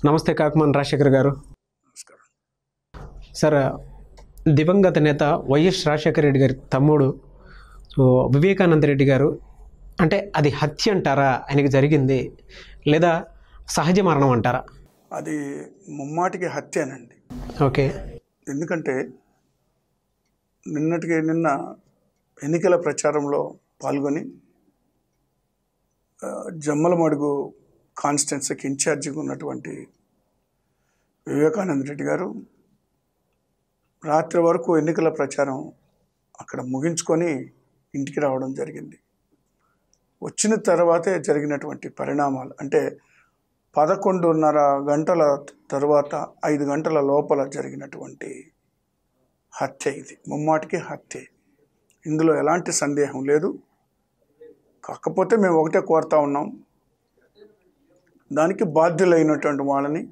నమస్తే కాకుమాన్ రాజశేఖర్ గారు. నమస్కారం సార్, దివంగత నేత వైఎస్ రాజశేఖర రెడ్డి గారి తమ్ముడు వివేకానంద రెడ్డి గారు, అంటే అది హత్య అంటారా ఆయనకి జరిగింది, లేదా సహజ మరణం అంటారా? అది ముమ్మాటికి హత్యేనండి. ఓకే. ఎందుకంటే నిన్న ఎన్నికల ప్రచారంలో పాల్గొని జమ్మలమడుగు కాన్స్టిట్యున్సీకి ఇన్ఛార్జిగా ఉన్నటువంటి వివేకానంద రెడ్డి గారు రాత్రి వరకు ఎన్నికల ప్రచారం అక్కడ ముగించుకొని ఇంటికి రావడం జరిగింది. వచ్చిన తర్వాతే జరిగినటువంటి పరిణామాలు అంటే 11:30 గంటల తర్వాత 5 గంటల లోపల జరిగినటువంటి హత్య. ఇది ముమ్మాటికి హత్య, ఇందులో ఎలాంటి సందేహం లేదు. కాకపోతే మేము ఒకటే కోరుతా ఉన్నాం, దానికి బాధ్యులైనటువంటి వాళ్ళని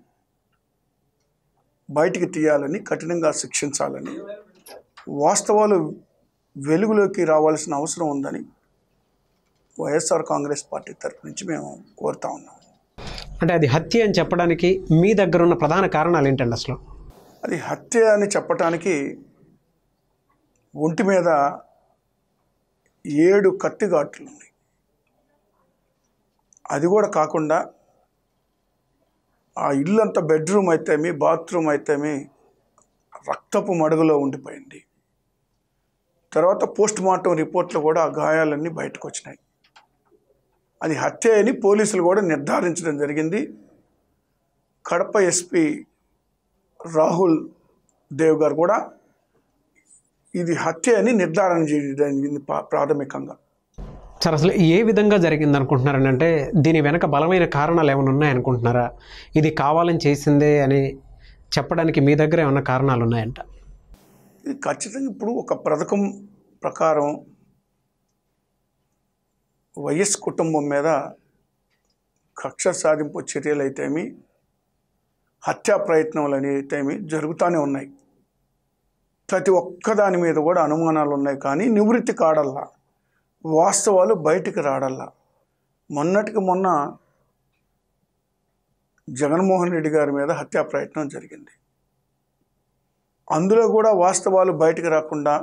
బయటికి తీయాలని, కఠినంగా శిక్షించాలని, వాస్తవాలు వెలుగులోకి రావాల్సిన అవసరం ఉందని వైఎస్ఆర్ కాంగ్రెస్ పార్టీ తరఫు నుంచి మేము కోరుతా ఉన్నాం. అంటే అది హత్య అని చెప్పడానికి మీ దగ్గర ఉన్న ప్రధాన కారణాలు ఏంటండి? అసలు అది హత్య అని చెప్పటానికి ఒంటి మీద 7 కత్తిఘాట్లు ఉన్నాయి. అది కూడా కాకుండా ఆ ఇల్లంతా బెడ్రూమ్ అయితేమి, బాత్రూమ్ అయితేమి రక్తపు మడుగులో ఉండిపోయింది. తర్వాత పోస్ట్ మార్టం రిపోర్ట్లో కూడా ఆ గాయాలన్నీ బయటకు వచ్చినాయి. అది హత్య అని పోలీసులు కూడా నిర్ధారించడం జరిగింది. కడప ఎస్పీ రాహుల్ దేవ్ గారు కూడా ఇది హత్య అని నిర్ధారణ చేయడం జరిగింది ప్రాథమికంగా. సార్, అసలు ఏ విధంగా జరిగింది అనుకుంటున్నారని? అంటే దీని వెనక బలమైన కారణాలు ఏమైనా ఉన్నాయనుకుంటున్నారా? ఇది కావాలని చేసిందే అని చెప్పడానికి మీ దగ్గర ఏమైనా కారణాలు ఉన్నాయంట? ఇది ఖచ్చితంగా ఇప్పుడు ఒక పథకం ప్రకారం వైఎస్ కుటుంబం మీద కక్ష సాధింపు చర్యలు అయితేమి, హత్యా ప్రయత్నాలు అనేవి జరుగుతూనే ఉన్నాయి. ప్రతి ఒక్కదాని మీద కూడా అనుమానాలు ఉన్నాయి, కానీ నివృత్తి కాడల్లా, వాస్తవాలు బయటికి రాడల్లా. మొన్నటికి మొన్న జగన్మోహన్ రెడ్డి గారి మీద హత్యా ప్రయత్నం జరిగింది. అందులో కూడా వాస్తవాలు బయటికి రాకుండా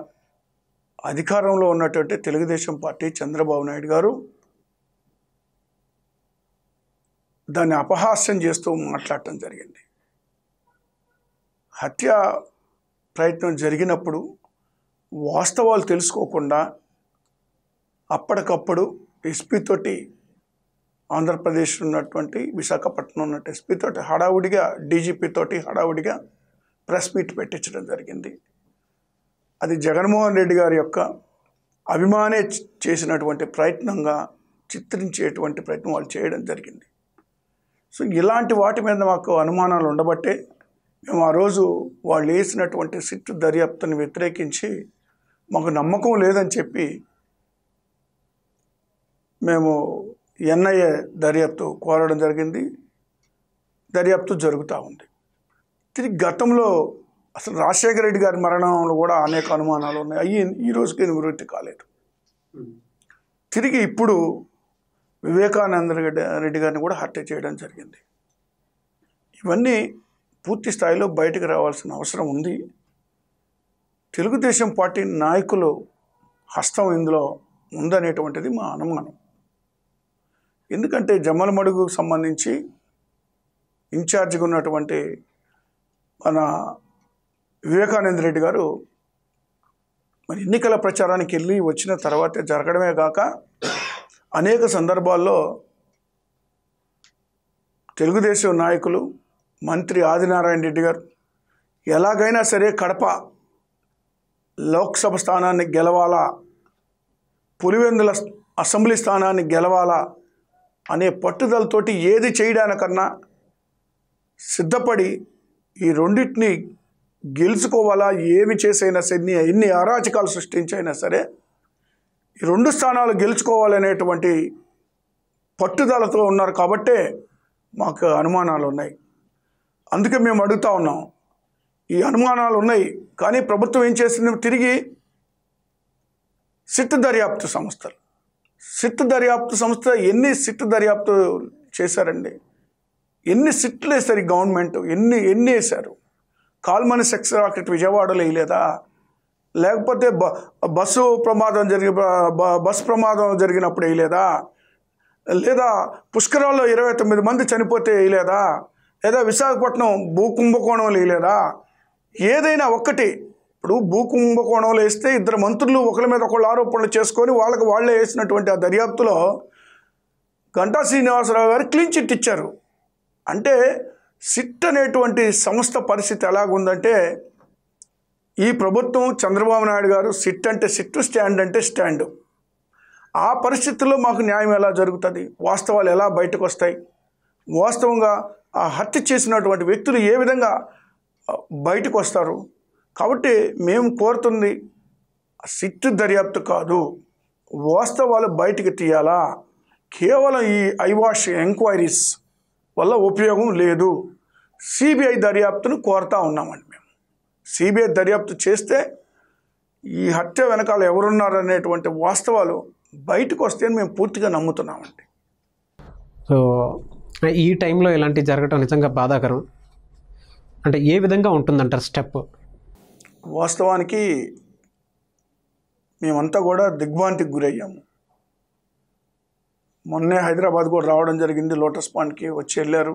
అధికారంలో ఉన్నటువంటి తెలుగుదేశం పార్టీ చంద్రబాబు నాయుడు గారు దాన్ని అపహాస్యం చేస్తూ మాట్లాడటం జరిగింది. హత్య ప్రయత్నం జరిగినప్పుడు వాస్తవాలు తెలుసుకోకుండా అప్పటికప్పుడు ఎస్పీ తోటి, ఆంధ్రప్రదేశ్ ఉన్నటువంటి విశాఖపట్నం ఉన్నట్టు ఎస్పీ తోటి హడావుడిగా, డీజీపీ తోటి హడావుడిగా ప్రెస్ మీట్ పెట్టించడం జరిగింది. అది జగన్మోహన్ రెడ్డి గారి యొక్క అభిమానే చేసినటువంటి ప్రయత్నంగా చిత్రించేటువంటి ప్రయత్నం వాళ్ళు చేయడం జరిగింది. సో ఇలాంటి వాటి మీద మాకు అనుమానాలు ఉండబట్టే మేము ఆ రోజు వాళ్ళు వేసినటువంటి సిట్ దర్యాప్తుని వ్యతిరేకించి, మాకు నమ్మకం లేదని చెప్పి మేము ఎన్ఐఏ దర్యాప్తు కోరడం జరిగింది. దర్యాప్తు జరుగుతూ ఉంది. తిరిగి గతంలో అసలు రాజశేఖర రెడ్డి గారి మరణంలో కూడా అనేక అనుమానాలు ఉన్నాయి. అవి ఈ రోజుకి నివృత్తి కాలేదు. తిరిగి ఇప్పుడు వివేకానంద రెడ్డి గారిని కూడా హత్య చేయడం జరిగింది. ఇవన్నీ పూర్తి స్థాయిలో బయటకు రావాల్సిన అవసరం ఉంది. తెలుగుదేశం పార్టీ నాయకులు హస్తం ఇందులో ఉందనేటువంటిది మా అనుమానం. ఎందుకంటే జమ్మలమడుగుకు సంబంధించి ఇన్ఛార్జిగా ఉన్నటువంటి మన వివేకానంద రెడ్డి గారు మరి ఎన్నికల ప్రచారానికి వెళ్ళి వచ్చిన తర్వాతే జరగడమే కాక అనేక సందర్భాల్లో తెలుగుదేశం నాయకులు, మంత్రి ఆదినారాయణ రెడ్డి గారు ఎలాగైనా సరే కడప లోక్సభ స్థానాన్ని గెలవాలా, పులివెందుల అసెంబ్లీ స్థానాన్ని గెలవాలా అనే పట్టుదలతోటి ఏది చేయడానికన్నా సిద్ధపడి ఈ రెండింటిని గెలుచుకోవాలా, ఏమి చేసైనా సరే, ఎన్ని అరాచకాలు సృష్టించైనా సరే ఈ 2 స్థానాలు గెలుచుకోవాలనేటువంటి పట్టుదలతో ఉన్నారు. కాబట్టే మాకు అనుమానాలు ఉన్నాయి. అందుకే మేము అడుగుతా ఉన్నాం, ఈ అనుమానాలు ఉన్నాయి కానీ ప్రభుత్వం ఏం చేసింది? తిరిగి సిట్ దర్యాప్తు సంస్థలు, సిట్ దర్యాప్తు సంస్థ ఎన్ని సిట్ దర్యాప్తు చేశారండి? ఎన్ని సిట్లు వేస్తారు ఈ గవర్నమెంట్, ఎన్ని వేశారు? కాల్మని సెక్స్ రాకెట్ విజయవాడలో వేయలేదా? లేకపోతే బస్సు ప్రమాదం జరిగినప్పుడు వేయలేదా? లేదా పుష్కరాల్లో 29 మంది చనిపోతే వేయలేదా? లేదా విశాఖపట్నం భూకుంభకోణంలో వేయలేదా? ఏదైనా ఒక్కటి. ఇప్పుడు భూకుంభకోణంలో వేస్తే 2 మంత్రులు ఒకరి మీద ఒకళ్ళు ఆరోపణలు చేసుకొని వాళ్ళే వేసినటువంటి ఆ దర్యాప్తులో గంటా శ్రీనివాసరావు గారు క్లీన్ చిట్ ఇచ్చారు. అంటే సిట్ అనేటువంటి సంస్థ పరిస్థితి ఎలాగుందంటే, ఈ ప్రభుత్వం చంద్రబాబు నాయుడు గారు సిట్ అంటే సిట్టు, స్టాండ్ అంటే స్టాండు. ఆ పరిస్థితుల్లో మాకు న్యాయం ఎలా జరుగుతుంది? వాస్తవాలు ఎలా బయటకు వస్తాయి? వాస్తవంగా ఆ హత్య చేసినటువంటి వ్యక్తులు ఏ విధంగా బయటకు వస్తారు? కాబట్టి మేము కోరుతుంది సిట్టు దర్యాప్తు కాదు, వాస్తవాలు బయటికి తీయాలా. కేవలం ఈ ఐవాష్ ఎంక్వైరీస్ వల్ల ఉపయోగం లేదు. సిబిఐ దర్యాప్తును కోరుతా ఉన్నామండి. మేము సిబిఐ దర్యాప్తు చేస్తే ఈ హత్య వెనకాల ఎవరున్నారనేటువంటి వాస్తవాలు బయటకు వస్తాయని మేము పూర్తిగా నమ్ముతున్నామండి. సో ఈ టైంలో ఇలాంటివి జరగటం నిజంగా బాధాకరం. అంటే ఏ విధంగా ఉంటుందంటారు స్టెప్? వాస్తవానికి మేమంతా కూడా దిగ్భ్రాంతికి గురయ్యాము. మొన్నే హైదరాబాద్ కూడా రావడం జరిగింది, లోటస్ పాండ్కి వచ్చి వెళ్ళారు.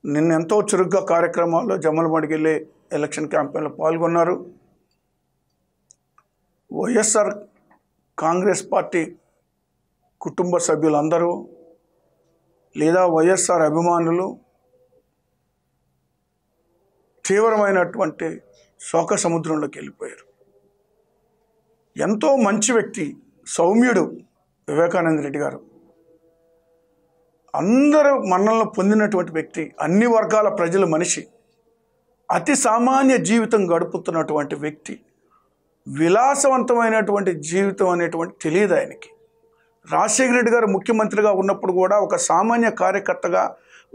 నిన్న ఎంతో చురుగ్గా కార్యక్రమాల్లో జమ్మలమడికి వెళ్ళి ఎలక్షన్ క్యాంపెయిన్లో పాల్గొన్నారు. వైఎస్ఆర్ కాంగ్రెస్ పార్టీ కుటుంబ సభ్యులందరూ లేదా వైఎస్ఆర్ అభిమానులు తీవ్రమైనటువంటి శోక సముద్రంలోకి వెళ్ళిపోయారు. ఎంతో మంచి వ్యక్తి, సౌమ్యుడు వివేకానంద రెడ్డి గారు. అందరూ మన్నలను పొందినటువంటి వ్యక్తి, అన్ని వర్గాల ప్రజల మనిషి, అతి సామాన్య జీవితం గడుపుతున్నటువంటి వ్యక్తి. విలాసవంతమైనటువంటి జీవితం అనేటువంటి తెలియదు ఆయనకి. రాజశేఖర రెడ్డి గారు ముఖ్యమంత్రిగా ఉన్నప్పుడు కూడా ఒక సామాన్య కార్యకర్తగా,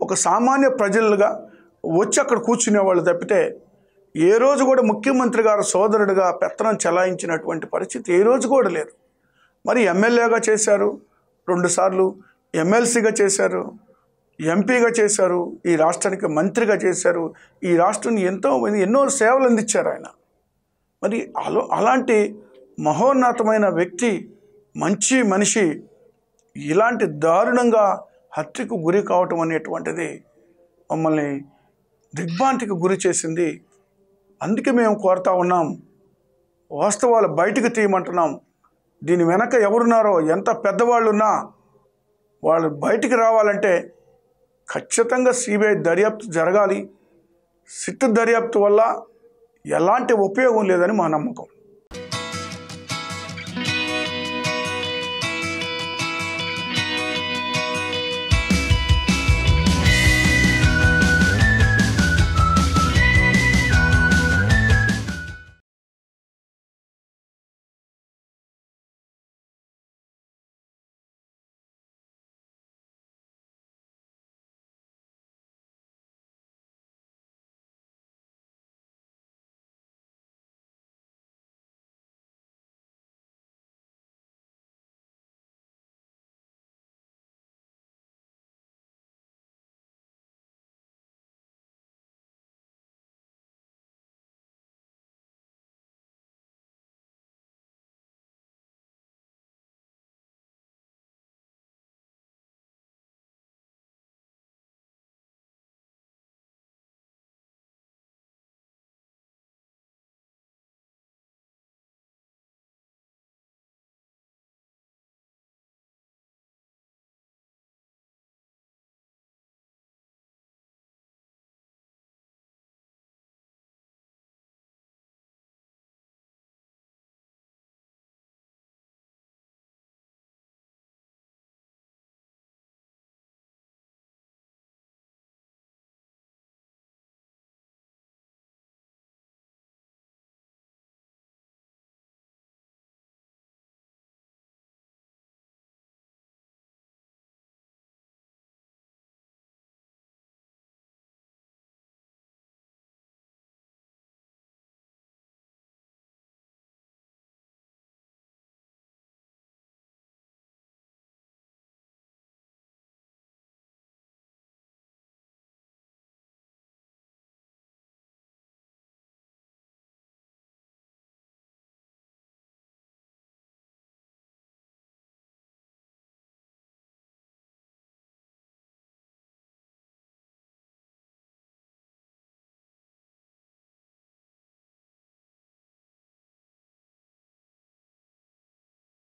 ఒక సామాన్య ప్రజలుగా వచ్చి అక్కడ కూర్చునేవాళ్ళు తప్పితే ఏ రోజు కూడా ముఖ్యమంత్రి గారు సోదరుడిగా పెత్తనం చెలాయించినటువంటి పరిస్థితి ఏ రోజు కూడా లేదు. మరి ఎమ్మెల్యేగా చేశారు, 2 సార్లు ఎమ్మెల్సీగా చేశారు, ఎంపీగా చేశారు, ఈ రాష్ట్రానికి మంత్రిగా చేశారు, ఈ రాష్ట్రాన్ని ఎన్నో సేవలు అందించారు ఆయన. మరి అలాంటి మహోన్నతమైన వ్యక్తి, మంచి మనిషి ఇలాంటి దారుణంగా హత్యకు గురి కావటం అనేటువంటిది మమ్మల్ని దిగ్భ్రాంతికి గురి చేసింది. అందుకే మేము కోరుతా ఉన్నాం, వాస్తవాలు బయటకు తీయమంటున్నాం. దీని వెనక ఎవరున్నారో, ఎంత పెద్దవాళ్ళున్నా వాళ్ళు బయటికి రావాలంటే ఖచ్చితంగా సిబిఐ దర్యాప్తు జరగాలి. సిట్ దర్యాప్తు వల్ల ఎలాంటి ఉపయోగం లేదని మా నమ్మకం.